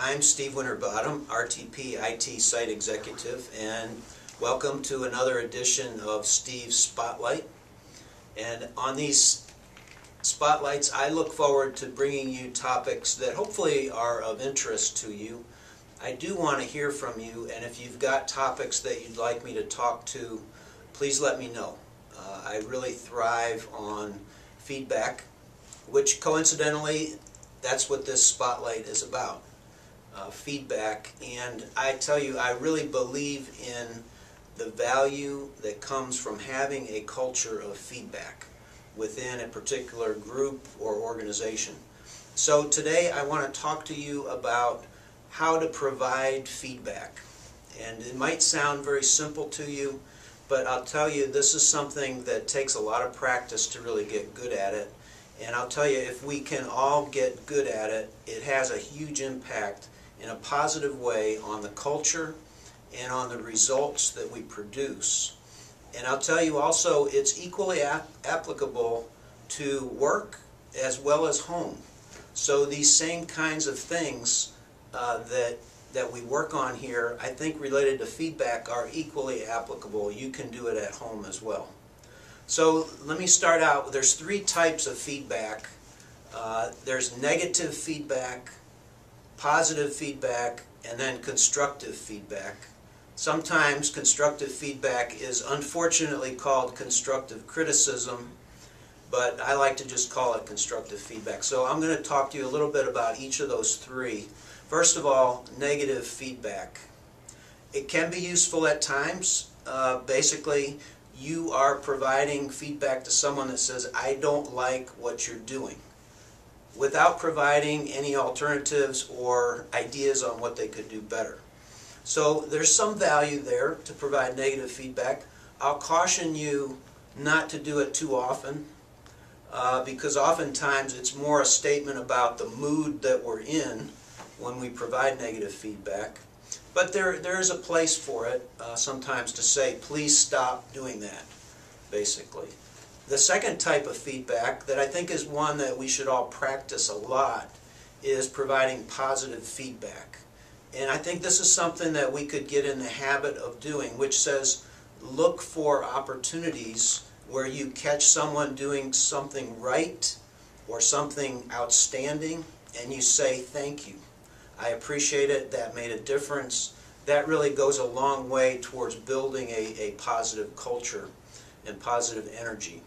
I'm Steve Winterbottom, RTP IT Site Executive, and welcome to another edition of Steve's Spotlight. And on these spotlights, I look forward to bringing you topics that hopefully are of interest to you. I do want to hear from you, and if you've got topics that you'd like me to talk to, please let me know. I really thrive on feedback, which coincidentally, that's what this spotlight is about. Feedback, and I tell you, I really believe in the value that comes from having a culture of feedback within a particular group or organization. So today I want to talk to you about how to provide feedback. And it might sound very simple to you, but I'll tell you, this is something that takes a lot of practice to really get good at it. And I'll tell you, if we can all get good at it, it has a huge impact in a positive way on the culture and on the results that we produce. And I'll tell you also, it's equally applicable to work as well as home. So these same kinds of things that we work on here, I think related to feedback, are equally applicable. You can do it at home as well. So let me start out. There's three types of feedback. There's negative feedback, positive feedback, and then constructive feedback. Sometimes constructive feedback is unfortunately called constructive criticism, but I like to just call it constructive feedback. So I'm going to talk to you a little bit about each of those three. First of all, negative feedback. It can be useful at times. Basically, you are providing feedback to someone that says, I don't like what you're doing, without providing any alternatives or ideas on what they could do better. So there's some value there to provide negative feedback. I'll caution you not to do it too often, because oftentimes it's more a statement about the mood that we're in when we provide negative feedback. But there is a place for it sometimes to say, please stop doing that, basically. The second type of feedback that I think is one that we should all practice a lot is providing positive feedback. And I think this is something that we could get in the habit of doing, which says look for opportunities where you catch someone doing something right or something outstanding and you say thank you. I appreciate it, that made a difference. That really goes a long way towards building a positive culture and positive energy.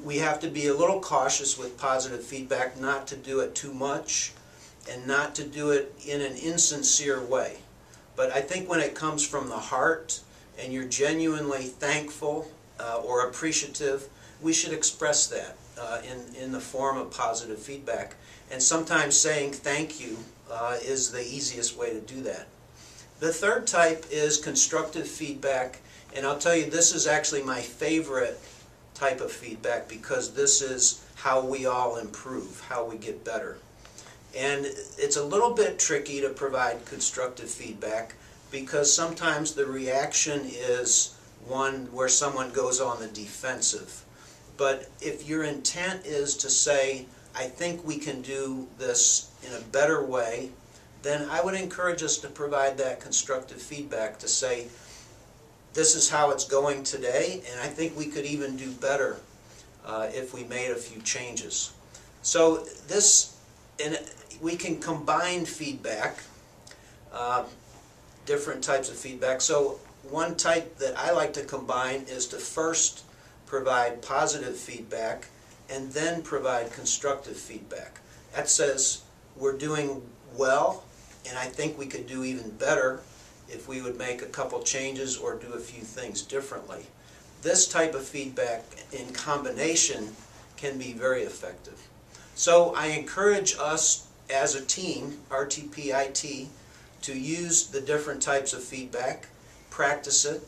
We have to be a little cautious with positive feedback, not to do it too much and not to do it in an insincere way. But I think when it comes from the heart and you're genuinely thankful or appreciative, we should express that in the form of positive feedback. And sometimes saying thank you is the easiest way to do that. The third type is constructive feedback, and I'll tell you, this is actually my favorite type of feedback because this is how we all improve, how we get better. And it's a little bit tricky to provide constructive feedback because sometimes the reaction is one where someone goes on the defensive. But if your intent is to say, I think we can do this in a better way, then I would encourage us to provide that constructive feedback to say, this is how it's going today, and I think we could even do better if we made a few changes. So we can combine feedback, different types of feedback. So one type that I like to combine is to first provide positive feedback and then provide constructive feedback. That says we're doing well, and I think we could do even better if we would make a couple changes or do a few things differently. This type of feedback in combination can be very effective. So I encourage us as a team, RTP IT, to use the different types of feedback, practice it,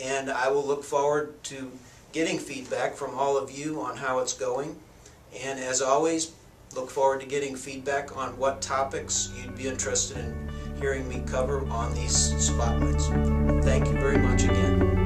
and I will look forward to getting feedback from all of you on how it's going. And as always, look forward to getting feedback on what topics you'd be interested in hearing me cover on these spotlights. Thank you very much again.